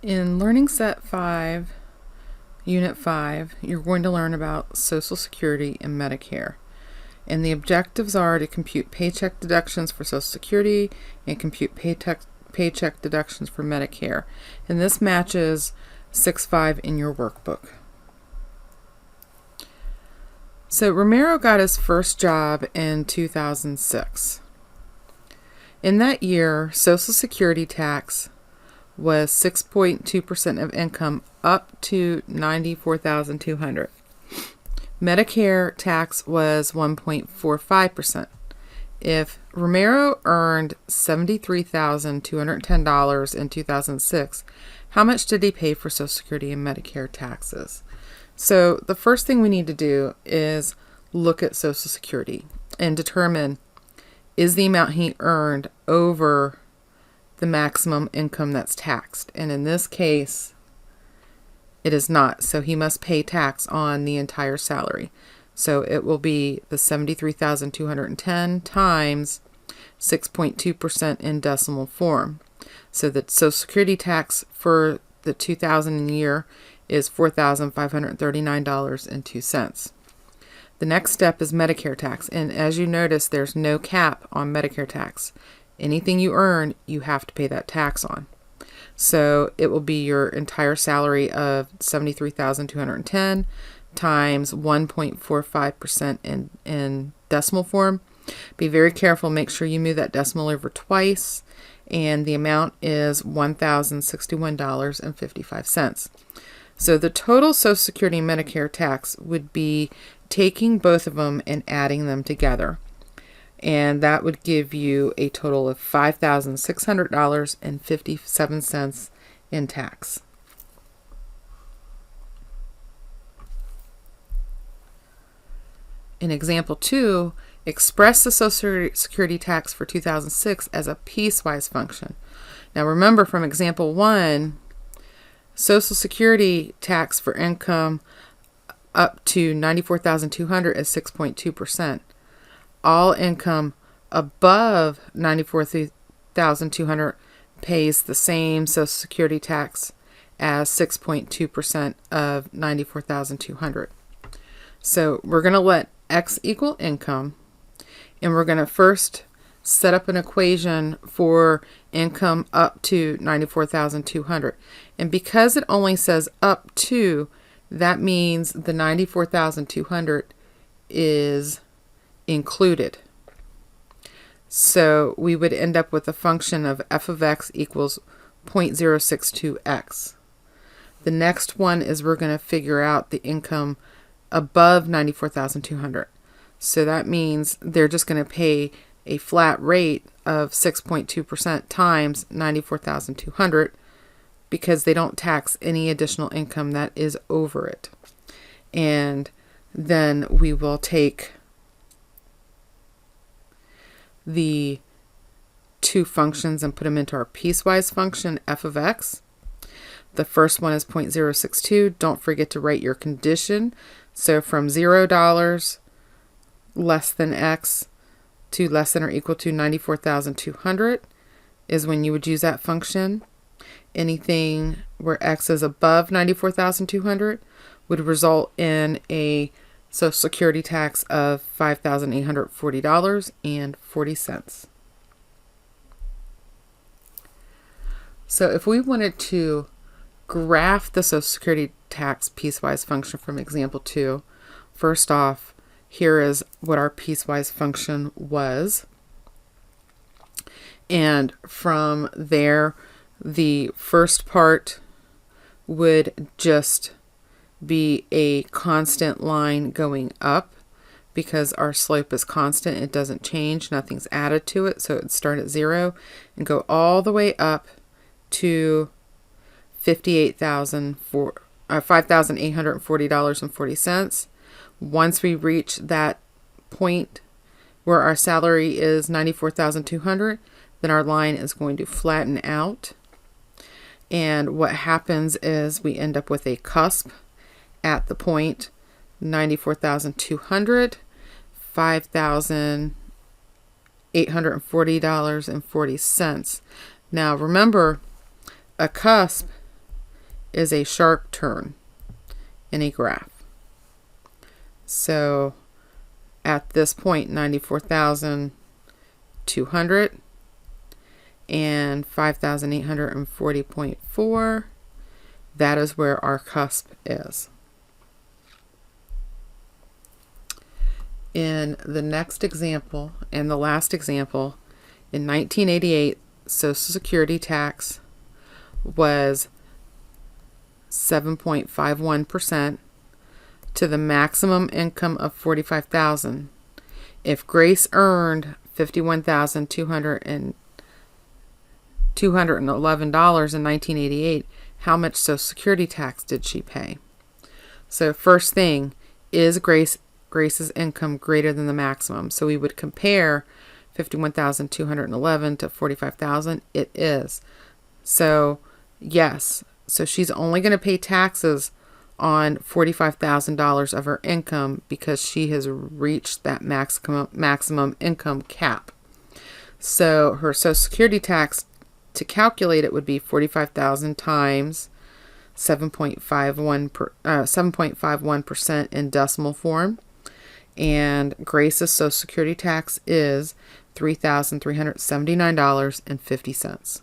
In Learning Set 5, Unit 5, you're going to learn about Social Security and Medicare. And the objectives are to compute paycheck deductions for Social Security and compute paycheck deductions for Medicare. And this matches 6.5 in your workbook. So Romero got his first job in 2006. In that year, Social Security tax was 6.2% of income up to $94,200. Medicare tax was 1.45%. If Romero earned $73,210 in 2006, how much did he pay for Social Security and Medicare taxes? So the first thing we need to do is look at Social Security and determine, is the amount he earned over the maximum income that's taxed? And in this case, it is not. So he must pay tax on the entire salary. So it will be the $73,210 times 6.2% in decimal form. So the Social Security tax for the 2000 year is $4,539.02. The next step is Medicare tax. And as you notice, there's no cap on Medicare tax. Anything you earn, you have to pay that tax on. So it will be your entire salary of $73,210 times 1.45% in decimal form. Be very careful. Make sure you move that decimal over twice. And the amount is $1,061.55. So the total Social Security and Medicare tax would be taking both of them and adding them together. And that would give you a total of $5,600.57 in tax. In example 2, express the Social Security tax for 2006 as a piecewise function. Now remember, from example 1, Social Security tax for income up to $94,200 is 6.2%. All income above $94,200 pays the same Social Security tax as 6.2% of $94,200. So we're going to let X equal income, and we're going to first set up an equation for income up to $94,200. And because it only says up to, that means the $94,200 is included. So we would end up with a function of f of x equals 0.062x. The next one is we're going to figure out the income above $94,200. So that means they're just going to pay a flat rate of 6.2% times $94,200 because they don't tax any additional income that is over it. And then we will take the two functions and put them into our piecewise function, f of x. The first one is 0.062. Don't forget to write your condition. So from $0 less than x to less than or equal to $94,200 is when you would use that function. Anything where x is above $94,200 would result in a Social Security tax of $5,840.40. So if we wanted to graph the Social Security tax piecewise function from example 2, first off, here is what our piecewise function was. And from there, the first part would just be a constant line going up because our slope is constant. It doesn't change. Nothing's added to it. So it would start at 0 and go all the way up to $5,840.40. Once we reach that point where our salary is $94,200, then our line is going to flatten out. And what happens is we end up with a cusp at the point $94,200, $5,840.40. Now remember, a cusp is a sharp turn in a graph. So at this point, 94,200 and 5,840.4, that is where our cusp is. In the next example, and the last example, in 1988, Social Security tax was 7.51% to the maximum income of $45,000. If Grace earned $51,211 in 1988, how much Social Security tax did she pay? So first thing, is Grace's income greater than the maximum? So we would compare 51,211 to 45,000. It is. So yes. So she's only going to pay taxes on $45,000 of her income because she has reached that maximum income cap. So her Social Security tax, to calculate it, would be 45,000 times 7.51% in decimal form. And Grace's Social Security tax is $3,379.50.